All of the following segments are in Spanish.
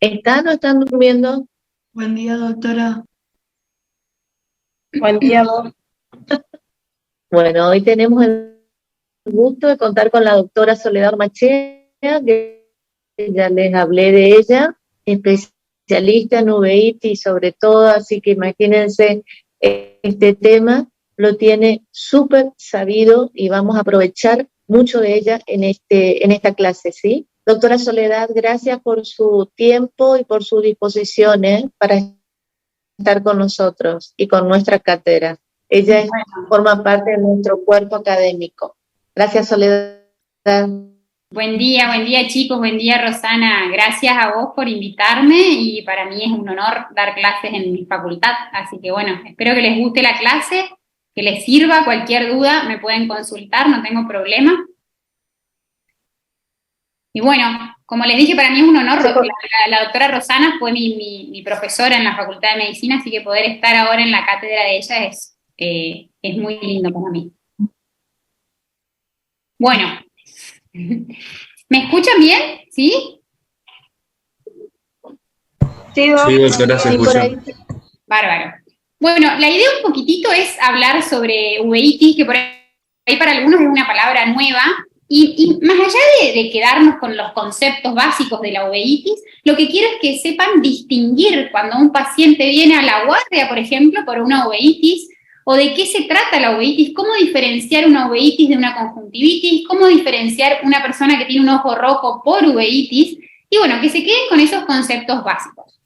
¿Están o están durmiendo? Buen día, doctora. Buen día, vos. Bueno, hoy tenemos el gusto de contar con la doctora Soledad Machea, que ya les hablé de ella, especialista en uveitis sobre todo, así que imagínense, este tema lo tiene súper sabido y vamos a aprovechar mucho de ella en esta clase, ¿sí? Doctora Soledad, gracias por su tiempo y por su disposición para estar con nosotros y con nuestra cátedra. Ella forma parte de nuestro cuerpo académico. Gracias, Soledad. Buen día chicos, buen día Rosana. Gracias a vos por invitarme y para mí es un honor dar clases en mi facultad. Así que bueno, espero que les guste la clase, que les sirva. Cualquier duda me pueden consultar, no tengo problema. Y bueno, como les dije, para mí es un honor. La doctora Rosana fue mi profesora en la Facultad de Medicina, así que poder estar ahora en la cátedra de ella es muy lindo para mí. Bueno, ¿me escuchan bien? ¿Sí? Sí, doctora, se escucha. Bárbaro. Bueno, la idea un poquitito es hablar sobre uveitis, que por ahí para algunos es una palabra nueva, y más allá de quedarnos con los conceptos básicos de la uveitis, lo que quiero es que sepan distinguir cuando un paciente viene a la guardia, por ejemplo, por una uveitis, o de qué se trata la uveitis, cómo diferenciar una uveitis de una conjuntivitis, cómo diferenciar una persona que tiene un ojo rojo por uveitis, y bueno, que se queden con esos conceptos básicos.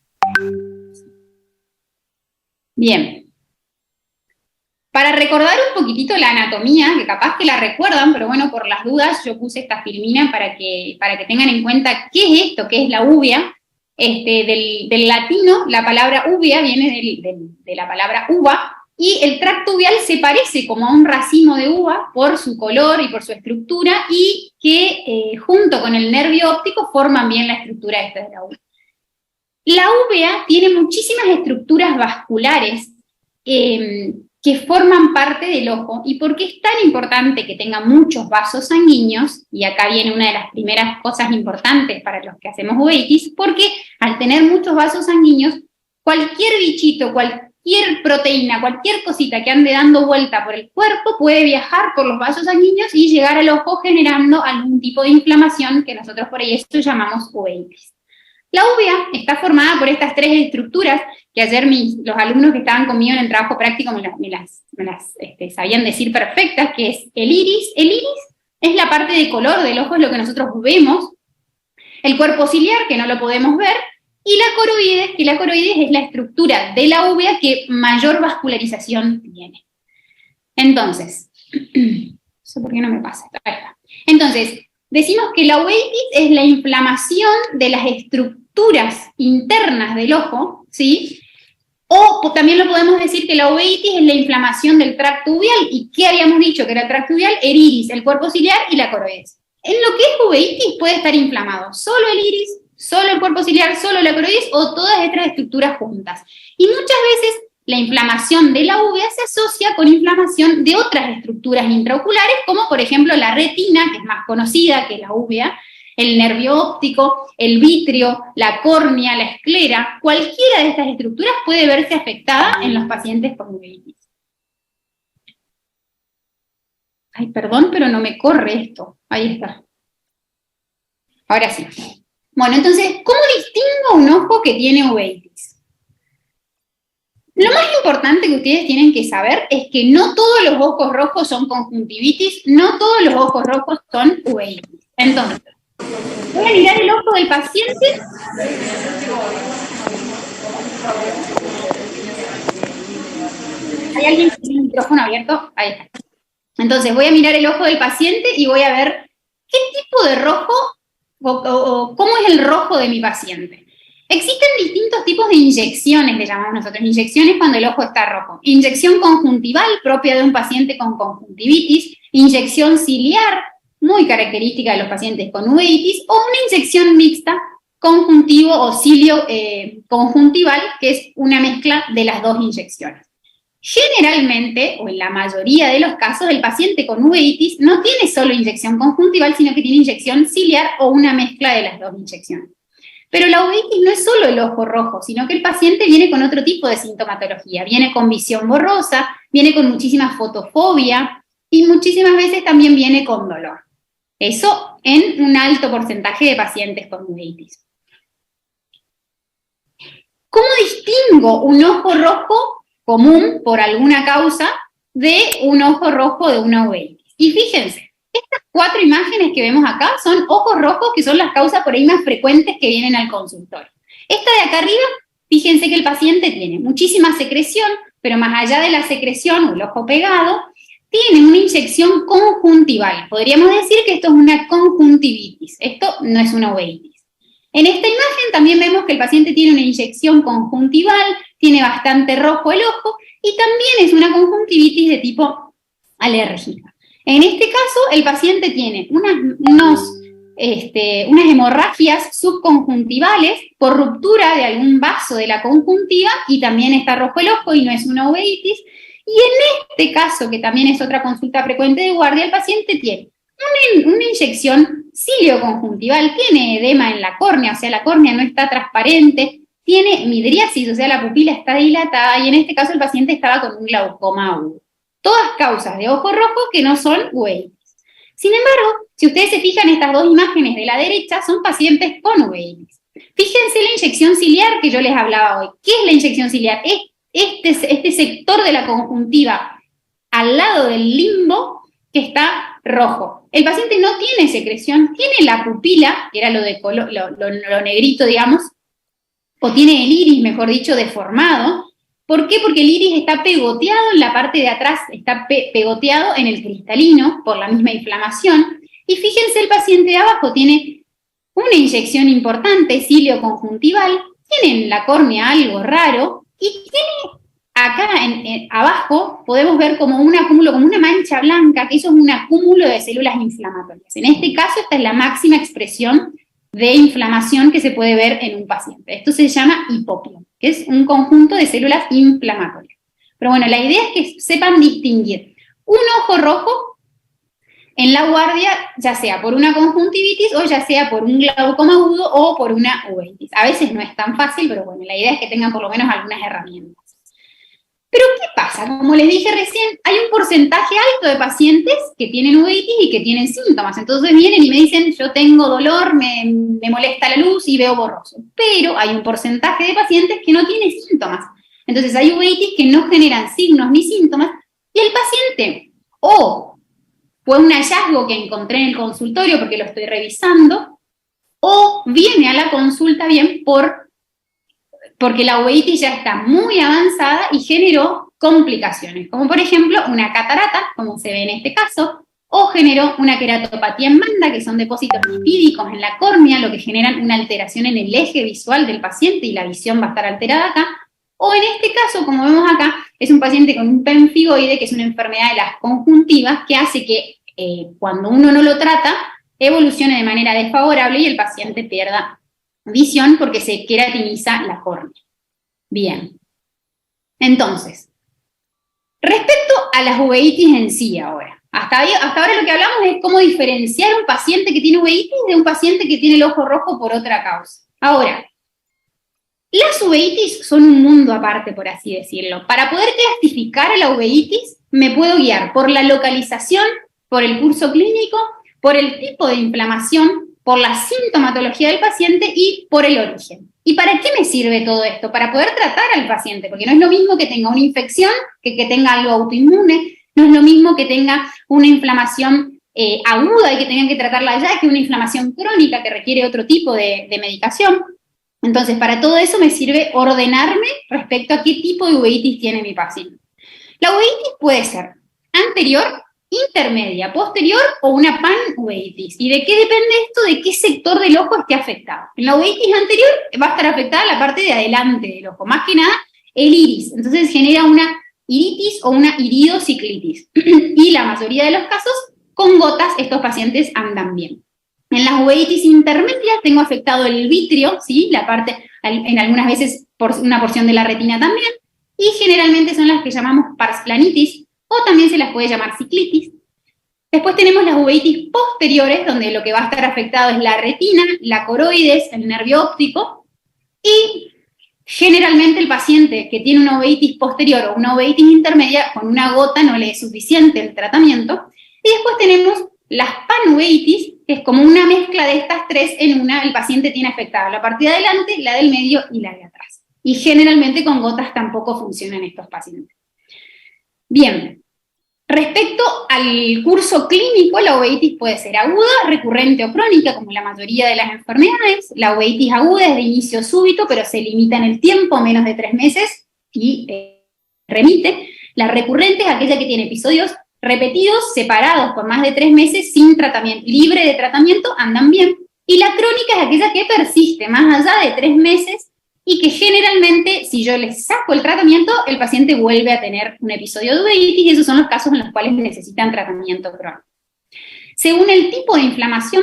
Bien. Para recordar un poquitito la anatomía, que capaz que la recuerdan, pero bueno, por las dudas yo puse esta filmina para que tengan en cuenta qué es esto, qué es la uvea. Del latino, la palabra uvea viene de la palabra uva, y el tracto uveal se parece como a un racimo de uva por su color y por su estructura, y que junto con el nervio óptico forman bien la estructura esta de la uvea. La uvea tiene muchísimas estructuras vasculares que forman parte del ojo, y por qué es tan importante que tenga muchos vasos sanguíneos, y acá viene una de las primeras cosas importantes para los que hacemos uveitis, porque al tener muchos vasos sanguíneos, cualquier bichito, cualquier proteína, cualquier cosita que ande dando vuelta por el cuerpo puede viajar por los vasos sanguíneos y llegar al ojo generando algún tipo de inflamación que nosotros por ahí esto llamamos uveitis. La uvea está formada por estas tres estructuras que ayer los alumnos que estaban conmigo en el trabajo práctico me las sabían decir perfectas, que es el iris. El iris es la parte de color del ojo, es lo que nosotros vemos. El cuerpo ciliar, que no lo podemos ver, y la coroides, que la coroides es la estructura de la uvea que mayor vascularización tiene. Entonces, no sé por qué no me pasa. Ahí está. Entonces, decimos que la uveitis es la inflamación de las estructuras internas del ojo, ¿sí? O también lo podemos decir que la uveitis es la inflamación del tracto uveal. ¿Y qué habíamos dicho que era el tracto uveal? El iris, el cuerpo ciliar y la coroides. En lo que es uveitis puede estar inflamado solo el iris, solo el cuerpo ciliar, solo la coroides o todas estas estructuras juntas. Y muchas veces la inflamación de la uvea se asocia con inflamación de otras estructuras intraoculares, como por ejemplo la retina, que es más conocida que la uvea, el nervio óptico, el vitrio, la córnea, la esclera. Cualquiera de estas estructuras puede verse afectada en los pacientes con uveitis. Ay, perdón, pero no me corre esto. Ahí está. Ahora sí. Bueno, entonces, ¿cómo distingo un ojo que tiene uveitis? Lo más importante que ustedes tienen que saber es que no todos los ojos rojos son conjuntivitis, no todos los ojos rojos son uveitis. Entonces, voy a mirar el ojo del paciente. ¿Hay alguien que tiene el micrófono abierto? Ahí está. Entonces, voy a mirar el ojo del paciente y voy a ver qué tipo de rojo o cómo es el rojo de mi paciente. Existen distintos tipos de inyecciones, le llamamos nosotros, inyecciones cuando el ojo está rojo. Inyección conjuntival, propia de un paciente con conjuntivitis, inyección ciliar, muy característica de los pacientes con uveitis, o una inyección mixta, conjuntivo o cilio conjuntival, que es una mezcla de las dos inyecciones. Generalmente, o en la mayoría de los casos, el paciente con uveitis no tiene solo inyección conjuntival, sino que tiene inyección ciliar o una mezcla de las dos inyecciones. Pero la uveitis no es solo el ojo rojo, sino que el paciente viene con otro tipo de sintomatología, viene con visión borrosa, viene con muchísima fotofobia y muchísimas veces también viene con dolor. Eso en un alto porcentaje de pacientes con uveitis. ¿Cómo distingo un ojo rojo común por alguna causa de un ojo rojo de una uveitis? Y fíjense, estas 4 imágenes que vemos acá son ojos rojos, que son las causas por ahí más frecuentes que vienen al consultorio. Esta de acá arriba, fíjense que el paciente tiene muchísima secreción, pero más allá de la secreción o el ojo pegado, tiene una inyección conjuntival. Podríamos decir que esto es una conjuntivitis, esto no es una uveitis. En esta imagen también vemos que el paciente tiene una inyección conjuntival, tiene bastante rojo el ojo y también es una conjuntivitis de tipo alérgica. En este caso, el paciente tiene unas hemorragias subconjuntivales por ruptura de algún vaso de la conjuntiva y también está rojo el ojo y no es una uveitis. Y en este caso, que también es otra consulta frecuente de guardia, el paciente tiene una inyección cilioconjuntival, tiene edema en la córnea, o sea, la córnea no está transparente, tiene midriasis, o sea, la pupila está dilatada, y en este caso el paciente estaba con un glaucoma agudo. Todas causas de ojo rojo que no son uveitis. Sin embargo, si ustedes se fijan, estas 2 imágenes de la derecha son pacientes con uveitis. Fíjense la inyección ciliar que yo les hablaba hoy. ¿Qué es la inyección ciliar? Es este sector de la conjuntiva al lado del limbo que está rojo. El paciente no tiene secreción, tiene la pupila, que era lo negrito, digamos, o tiene el iris, mejor dicho, deformado. ¿Por qué? Porque el iris está pegoteado en la parte de atrás, está pegoteado en el cristalino por la misma inflamación. Y fíjense, el paciente de abajo tiene una inyección importante, cilioconjuntival, tiene en la córnea algo raro, y tiene acá abajo, podemos ver como un acúmulo, como una mancha blanca, que eso es un acúmulo de células inflamatorias. En este caso, esta es la máxima expresión de inflamación que se puede ver en un paciente. Esto se llama hipopio, que es un conjunto de células inflamatorias. Pero bueno, la idea es que sepan distinguir un ojo rojo en la guardia, ya sea por una conjuntivitis o ya sea por un glaucoma agudo o por una uveitis. A veces no es tan fácil, pero bueno, la idea es que tengan por lo menos algunas herramientas. Pero ¿qué pasa? Como les dije recién, hay un porcentaje alto de pacientes que tienen uveitis y que tienen síntomas. Entonces vienen y me dicen, yo tengo dolor, me molesta la luz y veo borroso. Pero hay un porcentaje de pacientes que no tienen síntomas. Entonces hay uveitis que no generan signos ni síntomas y el paciente o fue un hallazgo que encontré en el consultorio porque lo estoy revisando, o viene a la consulta bien porque la uveitis ya está muy avanzada y generó complicaciones, como por ejemplo una catarata, como se ve en este caso, o generó una queratopatía en banda, que son depósitos lipídicos en la córnea, lo que generan una alteración en el eje visual del paciente y la visión va a estar alterada acá, o en este caso, como vemos acá, es un paciente con un pemfigoide, que es una enfermedad de las conjuntivas, que hace que cuando uno no lo trata, evolucione de manera desfavorable y el paciente pierda visión porque se queratiniza la córnea. Bien. Entonces, respecto a las uveitis en sí ahora. Hasta ahora lo que hablamos es cómo diferenciar un paciente que tiene uveitis de un paciente que tiene el ojo rojo por otra causa. Ahora, las uveitis son un mundo aparte, por así decirlo. Para poder clasificar a la uveitis, me puedo guiar por la localización, por el curso clínico, por el tipo de inflamación, por la sintomatología del paciente y por el origen. ¿Y para qué me sirve todo esto? Para poder tratar al paciente, porque no es lo mismo que tenga una infección que tenga algo autoinmune, no es lo mismo que tenga una inflamación aguda y que tengan que tratarla ya, que una inflamación crónica que requiere otro tipo de medicación. Entonces, para todo eso me sirve ordenarme respecto a qué tipo de uveitis tiene mi paciente. La uveitis puede ser anterior, intermedia, posterior o una panuveitis. ¿Y de qué depende esto? De qué sector del ojo esté afectado. En la uveitis anterior va a estar afectada la parte de adelante del ojo, más que nada el iris. Entonces genera una iritis o una iridociclitis. Y la mayoría de los casos, con gotas, estos pacientes andan bien. En las uveitis intermedias tengo afectado el vitrio, ¿sí? La parte, en algunas veces una porción de la retina también, y generalmente son las que llamamos pars planitis, o también se las puede llamar ciclitis. Después tenemos las uveitis posteriores, donde lo que va a estar afectado es la retina, la coroides, el nervio óptico, y generalmente el paciente que tiene una uveitis posterior o una uveitis intermedia, con una gota no le es suficiente el tratamiento. Y después tenemos las panuveitis, que es como una mezcla de estas tres en una. El paciente tiene afectada la parte de adelante, la del medio y la de atrás. Y generalmente con gotas tampoco funcionan estos pacientes. Bien, respecto al curso clínico, la uveitis puede ser aguda, recurrente o crónica, como la mayoría de las enfermedades. La uveitis aguda es de inicio súbito, pero se limita en el tiempo, menos de 3 meses, y remite. La recurrente es aquella que tiene episodios repetidos, separados por más de 3 meses, sin tratamiento, libre de tratamiento, andan bien. Y la crónica es aquella que persiste más allá de 3 meses, y que generalmente, si yo les saco el tratamiento, el paciente vuelve a tener un episodio de uveitis, y esos son los casos en los cuales necesitan tratamiento crónico. Según el tipo de inflamación,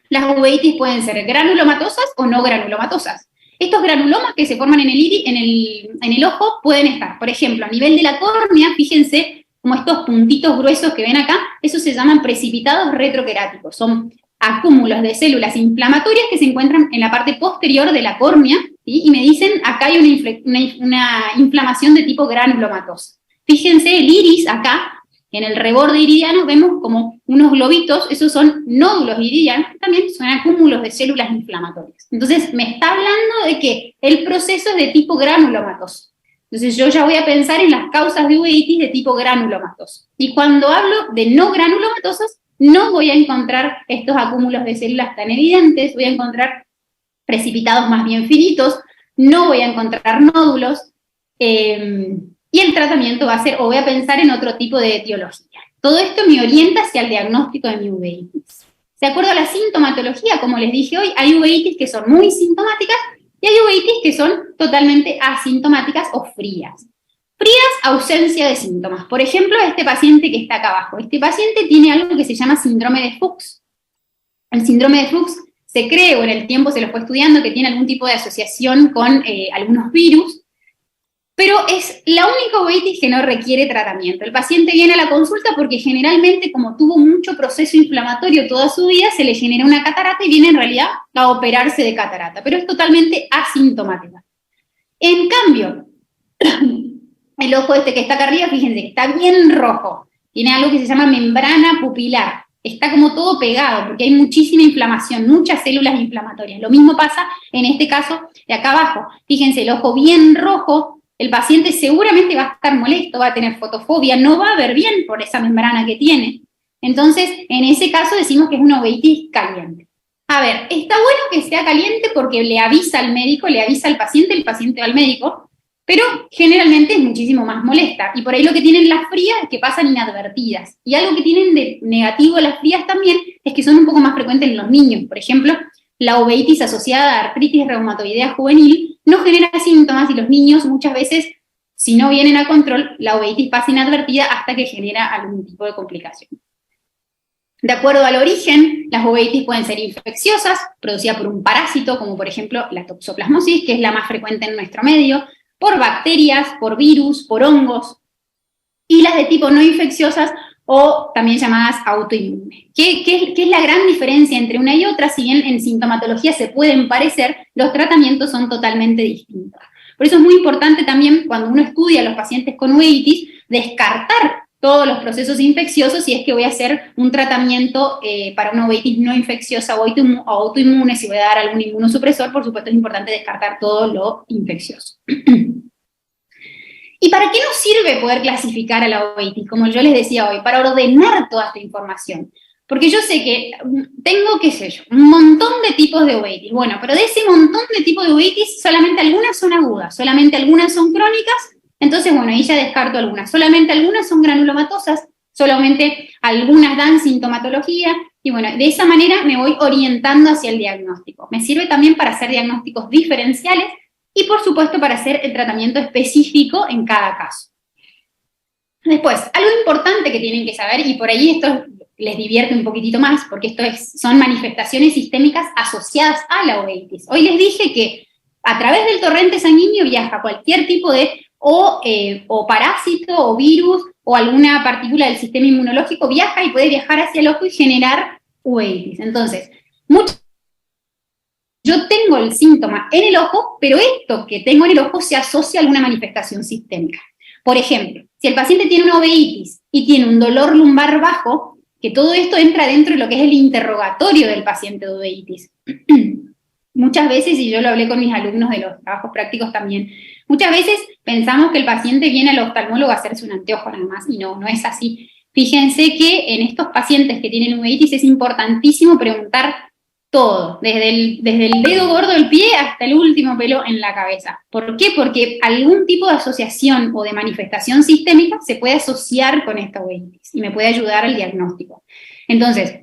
las uveitis pueden ser granulomatosas o no granulomatosas. Estos granulomas que se forman en el ojo pueden estar, por ejemplo, a nivel de la córnea, fíjense como estos puntitos gruesos que ven acá, esos se llaman precipitados retroqueráticos, son acúmulos de células inflamatorias que se encuentran en la parte posterior de la córnea, ¿sí? Y me dicen, acá hay una inflamación de tipo granulomatosa. Fíjense el iris acá, en el reborde iridiano vemos como unos globitos, esos son nódulos iridianos, también son acúmulos de células inflamatorias. Entonces me está hablando de que el proceso es de tipo granulomatoso. Entonces yo ya voy a pensar en las causas de uveitis de tipo granulomatoso. Y cuando hablo de no granulomatosos, no voy a encontrar estos acúmulos de células tan evidentes, voy a encontrar precipitados más bien finitos, no voy a encontrar nódulos, y el tratamiento va a ser, o voy a pensar en otro tipo de etiología. Todo esto me orienta hacia el diagnóstico de mi uveitis. De acuerdo a la sintomatología, como les dije hoy, hay uveitis que son muy sintomáticas y hay uveitis que son totalmente asintomáticas o frías. Frías, ausencia de síntomas. Por ejemplo, este paciente que está acá abajo. Este paciente tiene algo que se llama síndrome de Fuchs. El síndrome de Fuchs se cree, o en el tiempo se lo fue estudiando, que tiene algún tipo de asociación con algunos virus, pero es la única uveitis que no requiere tratamiento. El paciente viene a la consulta porque generalmente, como tuvo mucho proceso inflamatorio toda su vida, se le genera una catarata y viene en realidad a operarse de catarata, pero es totalmente asintomática. En cambio, el ojo este que está acá arriba, fíjense, está bien rojo. Tiene algo que se llama membrana pupilar. Está como todo pegado, porque hay muchísima inflamación, muchas células inflamatorias. Lo mismo pasa en este caso de acá abajo. Fíjense, el ojo bien rojo, el paciente seguramente va a estar molesto, va a tener fotofobia, no va a ver bien por esa membrana que tiene. Entonces, en ese caso decimos que es una uveitis caliente. A ver, está bueno que sea caliente porque le avisa al médico, le avisa al paciente, el paciente va al médico, pero generalmente es muchísimo más molesta. Y por ahí lo que tienen las frías es que pasan inadvertidas. Y algo que tienen de negativo las frías también es que son un poco más frecuentes en los niños. Por ejemplo, la uveitis asociada a artritis reumatoidea juvenil no genera síntomas y los niños muchas veces, si no vienen a control, la uveitis pasa inadvertida hasta que genera algún tipo de complicación. De acuerdo al origen, las uveitis pueden ser infecciosas, producidas por un parásito, como por ejemplo la toxoplasmosis, que es la más frecuente en nuestro medio, por bacterias, por virus, por hongos, y las de tipo no infecciosas o también llamadas autoinmunes. ¿Qué es la gran diferencia entre una y otra? Si bien en sintomatología se pueden parecer, los tratamientos son totalmente distintos. Por eso es muy importante también, cuando uno estudia a los pacientes con uveitis, descartar todos los procesos infecciosos si es que voy a hacer un tratamiento para una uveitis no infecciosa o autoinmune. Si voy a dar algún inmunosupresor, por supuesto es importante descartar todo lo infeccioso. ¿Y para qué nos sirve poder clasificar a la uveitis? Como yo les decía hoy, para ordenar toda esta información. Porque yo sé que tengo, qué sé yo, un montón de tipos de uveitis. Bueno, pero de ese montón de tipos de uveitis, solamente algunas son agudas, solamente algunas son crónicas. Entonces, bueno, ahí ya descarto algunas. Solamente algunas son granulomatosas, solamente algunas dan sintomatología, y bueno, de esa manera me voy orientando hacia el diagnóstico. Me sirve también para hacer diagnósticos diferenciales y, por supuesto, para hacer el tratamiento específico en cada caso. Después, algo importante que tienen que saber, y por ahí esto les divierte un poquitito más, porque son manifestaciones sistémicas asociadas a la uveitis. Hoy les dije que a través del torrente sanguíneo viaja cualquier tipo de o parásito, o virus, o alguna partícula del sistema inmunológico viaja y puede viajar hacia el ojo y generar uveitis. Entonces, yo tengo el síntoma en el ojo, pero esto que tengo en el ojo se asocia a alguna manifestación sistémica. Por ejemplo, si el paciente tiene una uveitis y tiene un dolor lumbar bajo, que todo esto entra dentro de lo que es el interrogatorio del paciente de uveitis. Muchas veces, y yo lo hablé con mis alumnos de los trabajos prácticos también, muchas veces pensamos que el paciente viene al oftalmólogo a hacerse un anteojo nada más, y no es así. Fíjense que en estos pacientes que tienen uveitis es importantísimo preguntar todo, desde el dedo gordo del pie hasta el último pelo en la cabeza. ¿Por qué? Porque algún tipo de asociación o de manifestación sistémica se puede asociar con esta uveitis y me puede ayudar al diagnóstico. Entonces,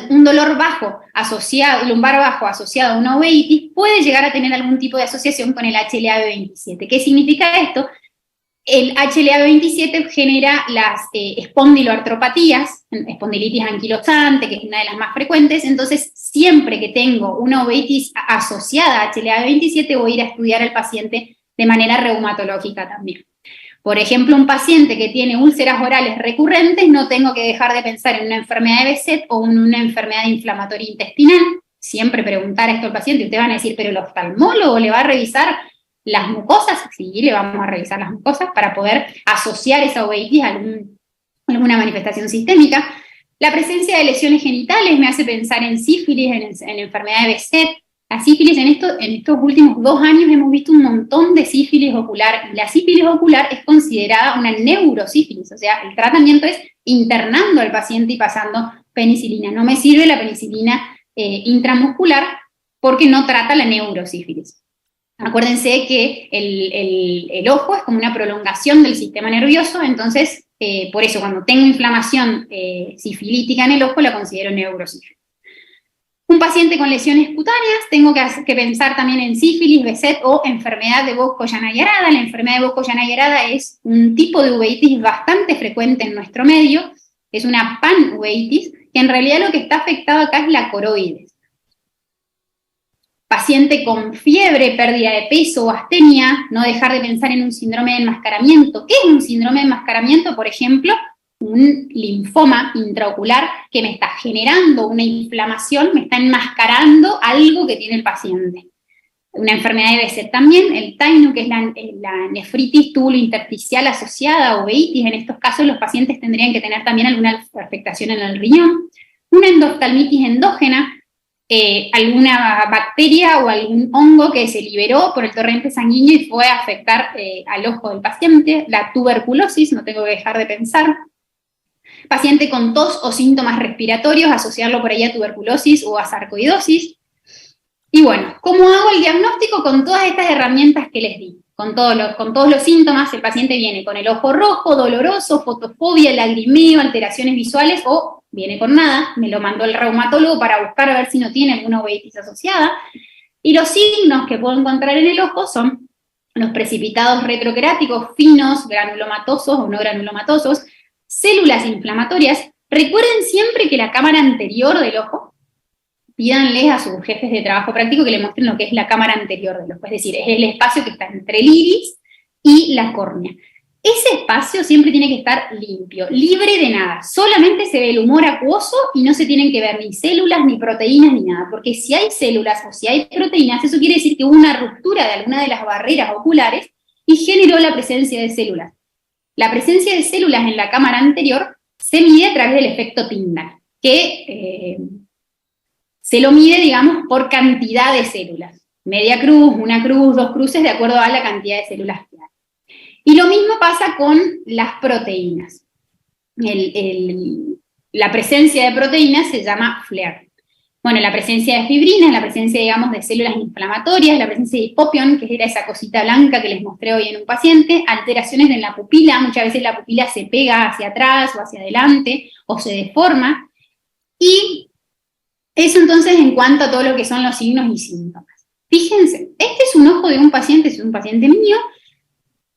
un dolor bajo asociado, lumbar bajo asociado a una uveitis puede llegar a tener algún tipo de asociación con el HLA-B27. ¿Qué significa esto? El HLA-B27 genera las espondiloartropatías, espondilitis anquilosante, que es una de las más frecuentes. Entonces, siempre que tengo una uveitis asociada a HLA-B27, voy a ir a estudiar al paciente de manera reumatológica también. Por ejemplo, un paciente que tiene úlceras orales recurrentes, no tengo que dejar de pensar en una enfermedad de Behçet o en una enfermedad inflamatoria intestinal. Siempre preguntar esto al paciente, y ustedes van a decir, pero el oftalmólogo le va a revisar las mucosas. Sí, le vamos a revisar las mucosas para poder asociar esa uveitis a alguna manifestación sistémica. La presencia de lesiones genitales me hace pensar en sífilis, en enfermedad de Behçet. La sífilis, en estos últimos 2 años hemos visto un montón de sífilis ocular, y la sífilis ocular es considerada una neurosífilis, o sea, el tratamiento es internando al paciente y pasando penicilina. No me sirve la penicilina intramuscular porque no trata la neurosífilis. Acuérdense que el ojo es como una prolongación del sistema nervioso, entonces, por eso, cuando tengo inflamación sifilítica en el ojo, la considero neurosífilis. Un paciente con lesiones cutáneas, tengo que pensar también en sífilis, Behçet o enfermedad de Vogt-Koyanagi-Arada. La enfermedad de Vogt-Koyanagi-Arada es un tipo de uveitis bastante frecuente en nuestro medio, es una panuveitis, que en realidad lo que está afectado acá es la coroides. Paciente con fiebre, pérdida de peso o astenia, no dejar de pensar en un síndrome de enmascaramiento. ¿Qué es un síndrome de enmascaramiento? Por ejemplo, un linfoma intraocular que me está generando una inflamación, me está enmascarando algo que tiene el paciente. Una enfermedad de Behçet también, el TAINU, que es la nefritis túbulo-intersticial asociada a uveitis. En estos casos los pacientes tendrían que tener también alguna afectación en el riñón. Una endoftalmitis endógena, alguna bacteria o algún hongo que se liberó por el torrente sanguíneo y fue a afectar al ojo del paciente. La tuberculosis, no tengo que dejar de pensar. Paciente con tos o síntomas respiratorios, asociarlo por ahí a tuberculosis o a sarcoidosis. Y bueno, ¿cómo hago el diagnóstico? Con todas estas herramientas que les di. Con todos los síntomas, el paciente viene con el ojo rojo, doloroso, fotofobia, lagrimeo, alteraciones visuales, o viene con nada, me lo mandó el reumatólogo para buscar a ver si no tiene alguna uveitis asociada. Y los signos que puedo encontrar en el ojo son los precipitados retroqueráticos finos, granulomatosos o no granulomatosos, células inflamatorias. Recuerden siempre que la cámara anterior del ojo, pídanle a sus jefes de trabajo práctico que le muestren lo que es la cámara anterior del ojo, es decir, es el espacio que está entre el iris y la córnea. Ese espacio siempre tiene que estar limpio, libre de nada, solamente se ve el humor acuoso y no se tienen que ver ni células, ni proteínas, ni nada, porque si hay células o si hay proteínas, eso quiere decir que hubo una ruptura de alguna de las barreras oculares y generó la presencia de células. La presencia de células en la cámara anterior se mide a través del efecto Tyndall, que se lo mide, digamos, por cantidad de células. Media cruz, una cruz, 2 cruces, de acuerdo a la cantidad de células que hay. Y lo mismo pasa con las proteínas. La presencia de proteínas se llama FLAIR. Bueno, la presencia de fibrinas, la presencia, digamos, de células inflamatorias, la presencia de hipopión, que era esa cosita blanca que les mostré hoy en un paciente, alteraciones en la pupila, muchas veces la pupila se pega hacia atrás o hacia adelante, o se deforma, y eso entonces en cuanto a todo lo que son los signos y síntomas. Fíjense, este es un ojo de un paciente, es un paciente mío,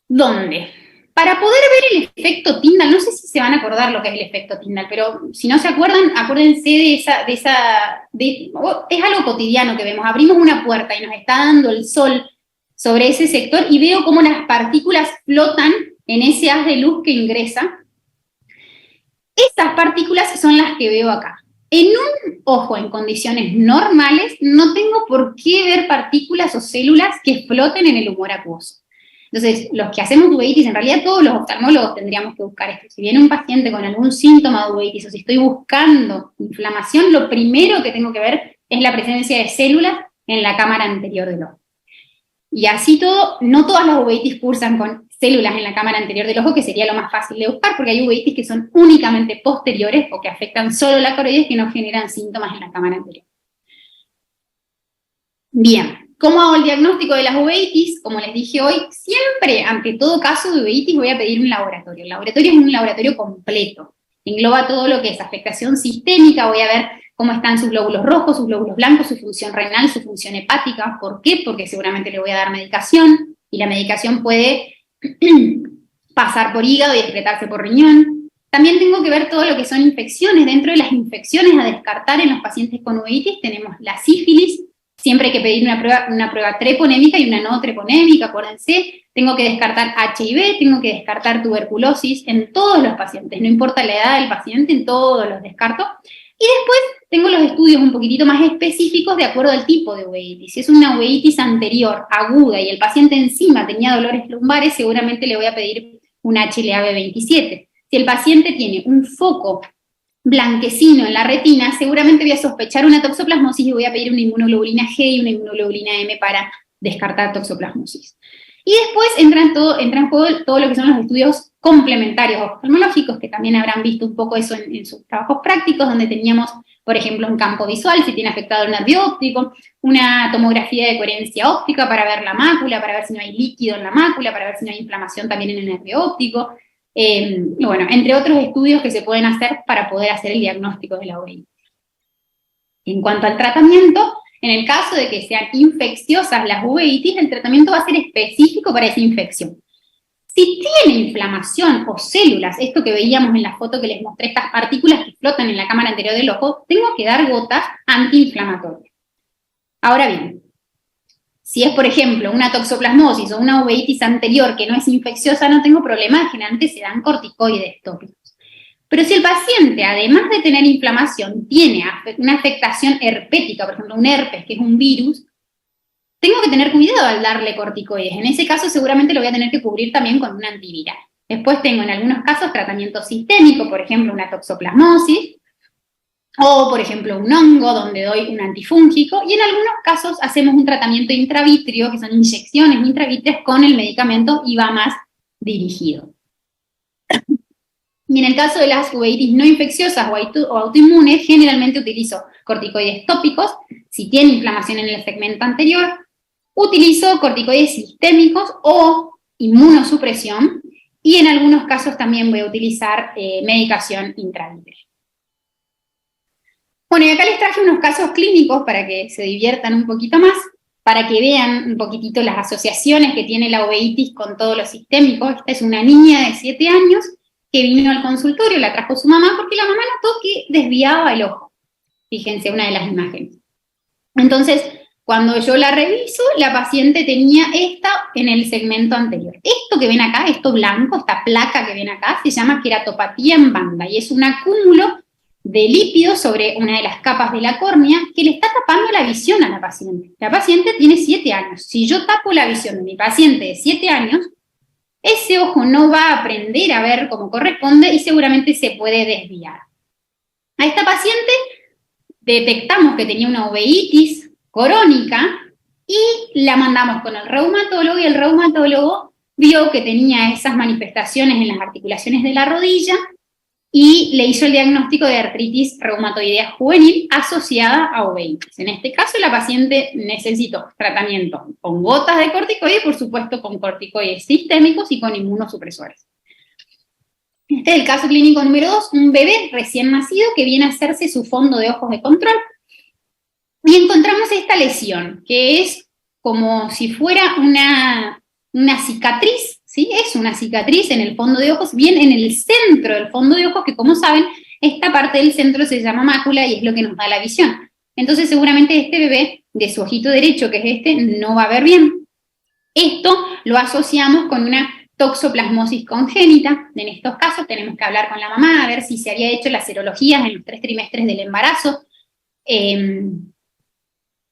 donde para poder ver el efecto Tyndall, no sé si se van a acordar lo que es el efecto Tyndall, pero si no se acuerdan, acuérdense es algo cotidiano que vemos. Abrimos una puerta y nos está dando el sol sobre ese sector y veo cómo las partículas flotan en ese haz de luz que ingresa. Esas partículas son las que veo acá. En un ojo en condiciones normales no tengo por qué ver partículas o células que floten en el humor acuoso. Entonces, los que hacemos uveitis, en realidad todos los oftalmólogos tendríamos que buscar esto. Si viene un paciente con algún síntoma de uveitis o si estoy buscando inflamación, lo primero que tengo que ver es la presencia de células en la cámara anterior del ojo. Y así todo, no todas las uveitis cursan con células en la cámara anterior del ojo, que sería lo más fácil de buscar, porque hay uveitis que son únicamente posteriores o que afectan solo la coroides, que no generan síntomas en la cámara anterior. Bien, ¿cómo hago el diagnóstico de las uveitis? Como les dije hoy, siempre, ante todo caso de uveitis, voy a pedir un laboratorio. El laboratorio es un laboratorio completo, engloba todo lo que es afectación sistémica, voy a ver cómo están sus glóbulos rojos, sus glóbulos blancos, su función renal, su función hepática. ¿Por qué? Porque seguramente le voy a dar medicación, y la medicación puede pasar por hígado y excretarse por riñón. También tengo que ver todo lo que son infecciones. Dentro de las infecciones a descartar en los pacientes con uveitis tenemos la sífilis. Siempre hay que pedir una prueba treponémica y una no treponémica, acuérdense. Tengo que descartar HIV, tengo que descartar tuberculosis en todos los pacientes, no importa la edad del paciente, en todos los descarto. Y después tengo los estudios un poquitito más específicos de acuerdo al tipo de uveitis. Si es una uveitis anterior, aguda, y el paciente encima tenía dolores lumbares, seguramente le voy a pedir un HLA-B27. Si el paciente tiene un foco blanquecino en la retina, seguramente voy a sospechar una toxoplasmosis y voy a pedir una inmunoglobulina G y una inmunoglobulina M para descartar toxoplasmosis. Y después entra en juego todo lo que son los estudios complementarios oftalmológicos, que también habrán visto un poco eso en sus trabajos prácticos, donde teníamos, por ejemplo, un campo visual, si tiene afectado el nervio óptico, una tomografía de coherencia óptica para ver la mácula, para ver si no hay líquido en la mácula, para ver si no hay inflamación también en el nervio óptico, y bueno, entre otros estudios que se pueden hacer para poder hacer el diagnóstico de la uveitis. En cuanto al tratamiento, en el caso de que sean infecciosas las uveitis, el tratamiento va a ser específico para esa infección. Si tiene inflamación o células, esto que veíamos en la foto que les mostré, estas partículas que flotan en la cámara anterior del ojo, tengo que dar gotas antiinflamatorias. Ahora bien, si es, por ejemplo, una toxoplasmosis o una uveitis anterior que no es infecciosa, no tengo problema, generalmente se dan corticoides tópicos. Pero si el paciente, además de tener inflamación, tiene una afectación herpética, por ejemplo, un herpes, que es un virus, tengo que tener cuidado al darle corticoides. En ese caso, seguramente lo voy a tener que cubrir también con un antiviral. Después tengo, en algunos casos, tratamiento sistémico, por ejemplo, una toxoplasmosis, o, por ejemplo, un hongo, donde doy un antifúngico, y en algunos casos hacemos un tratamiento intravítrea, que son inyecciones intravítreas con el medicamento y va más dirigido. Y en el caso de las uveitis no infecciosas o autoinmunes, generalmente utilizo corticoides tópicos. Si tiene inflamación en el segmento anterior, utilizo corticoides sistémicos o inmunosupresión, y en algunos casos también voy a utilizar medicación intravítrea. Bueno, y acá les traje unos casos clínicos para que se diviertan un poquito más, para que vean un poquitito las asociaciones que tiene la uveitis con todo lo sistémico. Esta es una niña de 7 años que vino al consultorio, la trajo su mamá, porque la mamá notó que desviaba el ojo. Fíjense una de las imágenes. Entonces, cuando yo la reviso, la paciente tenía esta en el segmento anterior. Esto que ven acá, esto blanco, esta placa que ven acá, se llama queratopatía en banda, y es un acúmulo de lípidos sobre una de las capas de la córnea que le está tapando la visión a la paciente. La paciente tiene 7 años. Si yo tapo la visión de mi paciente de 7 años, ese ojo no va a aprender a ver como corresponde y seguramente se puede desviar. A esta paciente detectamos que tenía una uveitis corónica y la mandamos con el reumatólogo, y el reumatólogo vio que tenía esas manifestaciones en las articulaciones de la rodilla y le hizo el diagnóstico de artritis reumatoidea juvenil asociada a uveitis. En este caso, la paciente necesitó tratamiento con gotas de corticoides, por supuesto con corticoides sistémicos y con inmunosupresores. Este es el caso clínico número 2, un bebé recién nacido que viene a hacerse su fondo de ojos de control. Y encontramos esta lesión, que es como si fuera una cicatriz, ¿sí? Es una cicatriz en el fondo de ojos, bien en el centro del fondo de ojos, que como saben, esta parte del centro se llama mácula y es lo que nos da la visión. Entonces seguramente este bebé, de su ojito derecho, que es este, no va a ver bien. Esto lo asociamos con una toxoplasmosis congénita. En estos casos tenemos que hablar con la mamá a ver si se había hecho las serologías en los 3 trimestres del embarazo,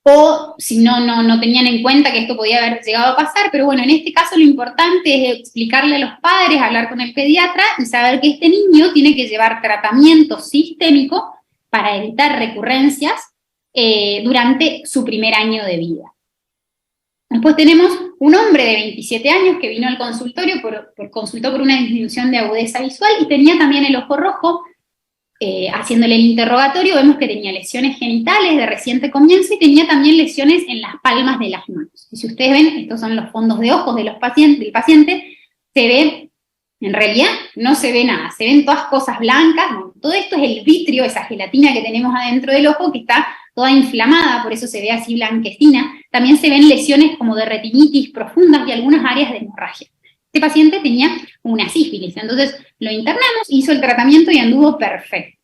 o si no tenían en cuenta que esto podía haber llegado a pasar, pero bueno, en este caso lo importante es explicarle a los padres, hablar con el pediatra y saber que este niño tiene que llevar tratamiento sistémico para evitar recurrencias durante su primer año de vida. Después tenemos un hombre de 27 años que vino al consultorio, consultó por una disminución de agudeza visual y tenía también el ojo rojo. Haciéndole el interrogatorio vemos que tenía lesiones genitales de reciente comienzo y tenía también lesiones en las palmas de las manos. Y si ustedes ven, estos son los fondos de ojos del paciente, se ve, en realidad no se ve nada, se ven todas cosas blancas, bueno, todo esto es el vitrio, esa gelatina que tenemos adentro del ojo que está toda inflamada, por eso se ve así blanquecina. También se ven lesiones como de retinitis profundas y algunas áreas de hemorragia. Este paciente tenía una sífilis, entonces lo internamos, hizo el tratamiento y anduvo perfecto.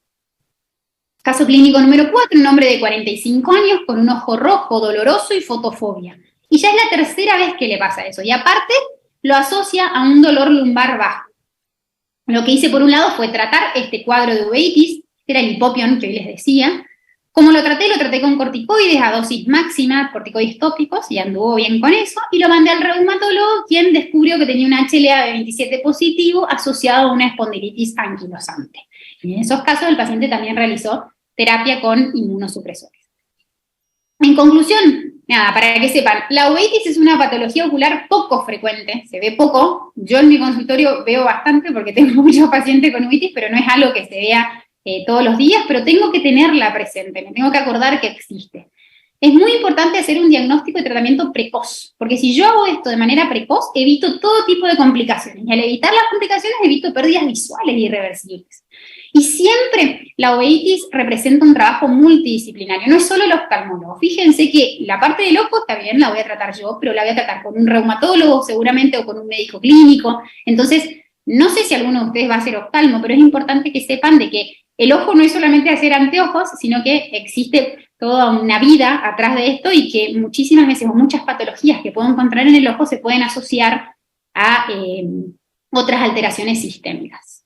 Caso clínico número 4, un hombre de 45 años con un ojo rojo, doloroso y fotofobia. Y ya es la tercera vez que le pasa eso, y aparte lo asocia a un dolor lumbar bajo. Lo que hice por un lado fue tratar este cuadro de uveitis, que era el hipopion que hoy les decía. Como lo traté con corticoides a dosis máxima, corticoides tópicos, y anduvo bien con eso, y lo mandé al reumatólogo, quien descubrió que tenía un HLA-B27 positivo asociado a una espondilitis anquilosante. Y en esos casos el paciente también realizó terapia con inmunosupresores. En conclusión, nada, para que sepan, la uveitis es una patología ocular poco frecuente, se ve poco. Yo en mi consultorio veo bastante porque tengo muchos pacientes con uveitis, pero no es algo que se vea todos los días, pero tengo que tenerla presente, me tengo que acordar que existe. Es muy importante hacer un diagnóstico y tratamiento precoz, porque si yo hago esto de manera precoz, evito todo tipo de complicaciones, y al evitar las complicaciones evito pérdidas visuales irreversibles. Y siempre la uveitis representa un trabajo multidisciplinario, no es solo el oftalmólogo. Fíjense que la parte del ojo está bien, la voy a tratar yo, pero la voy a tratar con un reumatólogo seguramente o con un médico clínico. Entonces, no sé si alguno de ustedes va a ser oftalmo, pero es importante que sepan de que el ojo no es solamente hacer anteojos, sino que existe toda una vida atrás de esto y que muchísimas veces o muchas patologías que puedo encontrar en el ojo se pueden asociar a otras alteraciones sistémicas.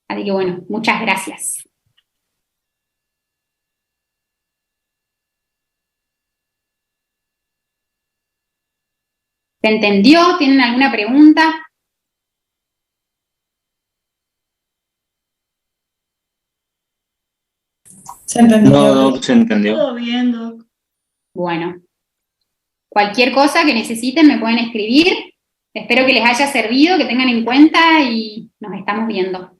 Así que bueno, muchas gracias. ¿Se entendió? ¿Tienen alguna pregunta? ¿Se entendió? No, se entendió. Todo bien, Doc. Bueno, cualquier cosa que necesiten me pueden escribir. Espero que les haya servido, que tengan en cuenta y nos estamos viendo.